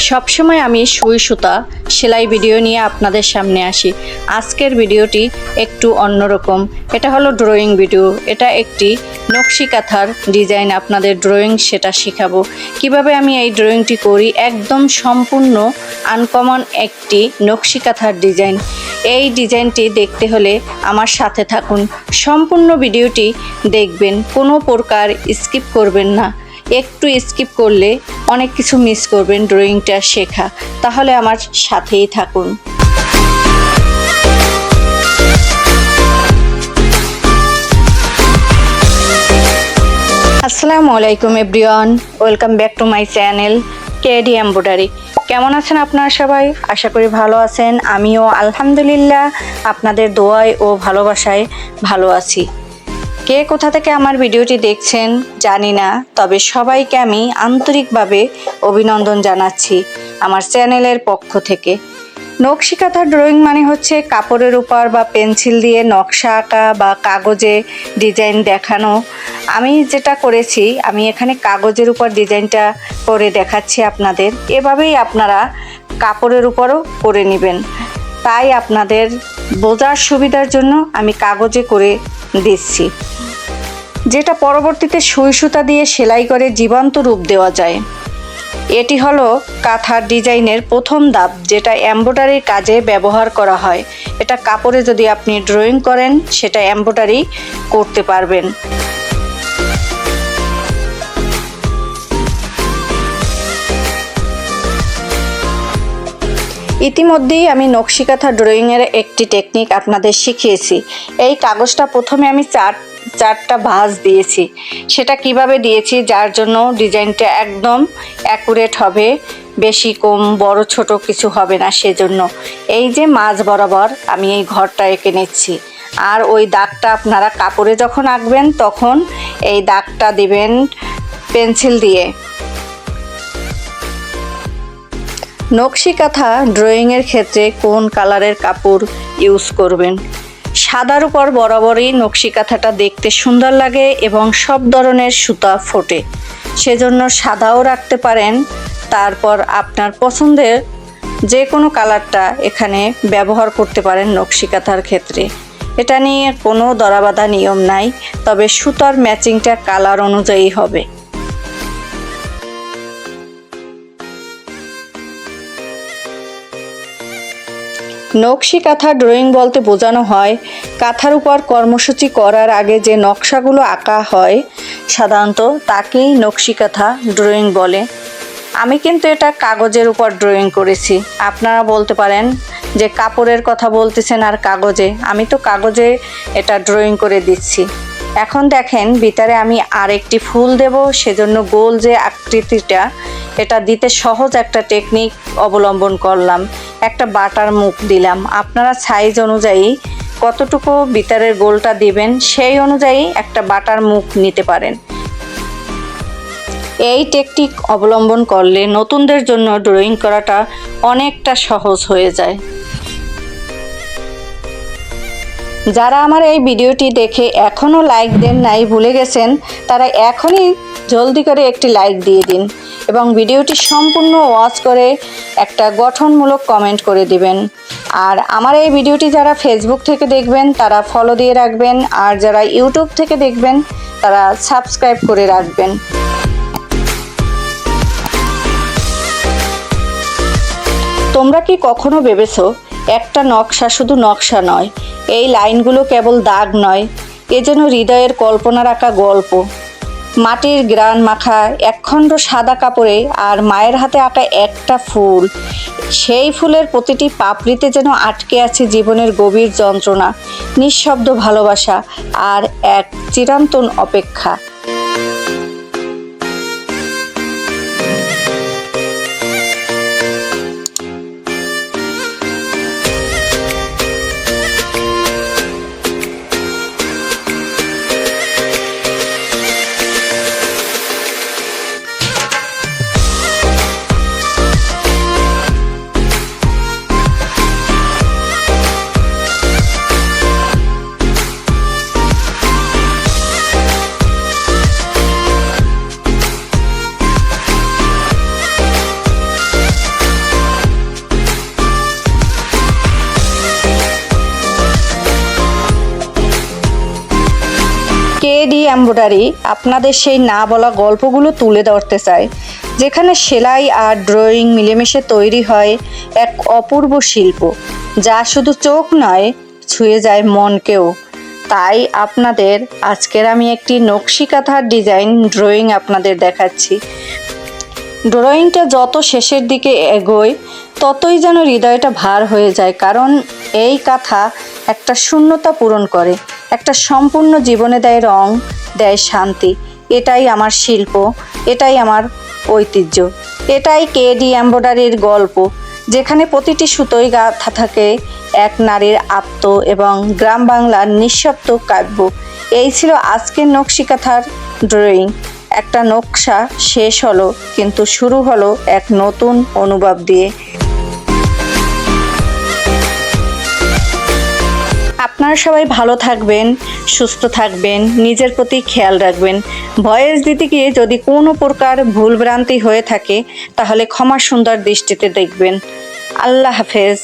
সবসময় আমি সুই সুতা সেলাই ভিডিও নিয়ে আপনাদের সামনে আসি। আজকের ভিডিওটি একটু অন্যরকম। এটা হলো ড্রয়িং ভিডিও। এটা একটি নকশি কাঁথার ডিজাইন, আপনাদের ড্রয়িং সেটা শেখাবো। কিভাবে আমি এই ড্রয়িংটি করি, একদম সম্পূর্ণ আনকমন একটি নকশি কাঁথার ডিজাইন। এই ডিজাইনটি দেখতে হলে আমার সাথে থাকুন, সম্পূর্ণ ভিডিওটি দেখবেন, কোনো প্রকার স্কিপ করবেন না। একটু স্কিপ করলে অনেক কিছু মিস করবেন ড্রয়িংটা শেখা। তাহলে আমার সাথেই থাকুন। আসসালামু আলাইকুম everyone, welcome back to my channel KD embroidery. কেমন আছেন আপনারা সবাই? আশা করি ভালো আছেন। আমিও আলহামদুলিল্লাহ আপনাদের দোয়ায় ও ভালোবাসায় ভালো আছি। কে কোথা থেকে আমার ভিডিওটি দেখছেন জানি না, তবে সবাইকে আমি আন্তরিকভাবে অভিনন্দন জানাচ্ছি আমার চ্যানেলের পক্ষ থেকে। নকশি কাঁথার ড্রয়িং মানে হচ্ছে কাপড়ের উপর বা পেন্সিল দিয়ে নকশা আঁকা বা কাগজে ডিজাইন দেখানো। আমি যেটা করেছি, আমি এখানে কাগজের উপর ডিজাইনটা করে দেখাচ্ছি আপনাদের। এভাবেই আপনারা কাপড়ের উপরও করে নেবেন। তাই আপনাদের বোঝার সুবিধার জন্য আমি কাগজে করে দিচ্ছি, যেটা পরবর্তীতে সুই সুতা দিয়ে সেলাই করে জীবন্ত রূপ দেওয়া যায়। এটি হলো কাঁথার ডিজাইনের প্রথম ধাপ, যেটা এমব্রয়ডারির কাজে ব্যবহার করা হয়। এটা কাপড়ে যদি আপনি ড্রয়িং করেন, সেটা এমব্রয়ডারি করতে পারবেন। ইতিমধ্যেই আমি নকশি কাঁথা ড্রয়িংয়ের একটি টেকনিক আপনাদের শিখিয়েছি। এই কাগজটা প্রথমে আমি চারটা ভাঁজ দিয়েছি। সেটা কিভাবে দিয়েছি, যার জন্য ডিজাইনটা একদম অ্যাকুরেট হবে, বেশি কম বড় ছোট কিছু হবে না। সেজন্য এই যে মাঝ বরাবর আমি এই ঘরটা এঁকে নিচ্ছি। আর ওই দাগটা আপনারা কাপড়ে যখন আঁকবেন তখন এই দাগটা দিবেন পেন্সিল দিয়ে। নকশি কাঁথা ড্রয়িংয়ের ক্ষেত্রে কোন কালারের কাপড় ইউজ করবেন? সাদার উপর বরাবরই নকশি কাঁথাটা দেখতে সুন্দর লাগে এবং সব ধরনের সুতা ফোটে, সেজন্য সাদাও রাখতে পারেন। তারপর আপনার পছন্দের যে কোনো কালারটা এখানে ব্যবহার করতে পারেন নকশি কাঁথার ক্ষেত্রে। এটা নিয়ে কোনো দরাবাধা নিয়ম নাই, তবে সুতার ম্যাচিংটা কালার অনুযায়ী হবে। নকশি কাঁথা ড্রয়িং বলতে বোঝানো হয় কাঁথার উপর কর্মসূচি করার আগে যে নকশাগুলো আঁকা হয় সাধারণত তাকেই নকশি কাঁথা ড্রয়িং বলে। আমি কিন্তু এটা কাগজের উপর ড্রয়িং করেছি। আপনারা বলতে পারেন যে কাপড়ের কথা বলতেছেন আর কাগজে। আমি তো কাগজে এটা ড্রয়িং করে দিচ্ছি। এখন দেখেন ভিতরে আমি আরেকটি ফুল দেব, সেজন্য গোল যে আকৃতিটা, এটা দিতে সহজ একটা টেকনিক অবলম্বন করলাম। একটা বাটার মুখ দিলাম। আপনারা সাইজ অনুযায়ী কতটুকু ভিতরের গোলটা দিবেন সেই অনুযায়ী একটা বাটার মুখ নিতে পারেন। এই টেকনিক অবলম্বন করলে নতুনদের জন্য ড্রয়িং করাটা অনেকটা সহজ হয়ে যায়। যারা আমার এই ভিডিওটি দেখে এখনও লাইক দেন নাই, ভুলে গেছেন, তারা এখনই জলদি করে একটি লাইক দিয়ে দিন এবং ভিডিওটি সম্পূর্ণ ওয়াচ করে একটা গঠনমূলক কমেন্ট করে দিবেন। আর আমার এই ভিডিওটি যারা ফেসবুক থেকে দেখবেন তারা ফলো দিয়ে রাখবেন, আর যারা ইউটিউব থেকে দেখবেন তারা সাবস্ক্রাইব করে রাখবেন। তোমরা কি কখনো ভেবেছো একটা নকশা শুধু নকশা নয়, এই লাইনগুলো কেবল দাগ নয়, এ যেন হৃদয়ের কল্পনার আঁকা গল্প। মাটির গ্রান মাখা একখণ্ড সাদা কাপড়ে আর মায়ের হাতে আঁকা একটা ফুল, সেই ফুলের প্রতিটি পাপড়িতে যেন আটকে আছে জীবনের গভীর যন্ত্রণা, নিঃশব্দ ভালোবাসা আর এক চিরন্তন অপেক্ষা। এমব্রয়ডারি আপনাদের সেই না বলা গল্পগুলো তুলে ধরতে চায়, যেখানে সেলাই আর ড্রয়িং মিলেমিশে তৈরি হয় এক অপূর্ব শিল্প, যা শুধু চোখ নয়, ছুঁয়ে যায় মনকেও। তাই আপনাদের আজকের আমি একটি নকশি কাঁথার ডিজাইন ড্রয়িং আপনাদের দেখাচ্ছি। ড্রয়িংটা যত শেষের দিকে এগোয় ততই যেন হৃদয়টা ভার হয়ে যায়, কারণ এই কাঁথা একটা শূন্যতা পূরণ করে, একটা সম্পূর্ণ জীবনে দেয় রং, দেয় শান্তি। এটাই আমার শিল্প, এটাই আমার ঐতিহ্য, এটাই কেডি এমব্রয়ডারির গল্প, যেখানে প্রতিটি সুতোয় গাঁথা থাকে এক নারীর আত্ম এবং গ্রাম বাংলার নিঃশব্দ কাব্য। এই ছিল আজকের নকশি কাঁথার ড্রয়িং। একটা নকশা শেষ হলো, কিন্তু শুরু হলো এক নতুন অনুভব দিয়ে। আপনারা সবাই ভালো থাকবেন, সুস্থ থাকবেন, নিজের প্রতি খেয়াল রাখবেন। ভয়েস দিতে গিয়ে যদি কোনো প্রকার ভুলভ্রান্তি হয়ে থাকে তাহলে ক্ষমা সুন্দর দৃষ্টিতে দেখবেন। আল্লাহ হাফেজ।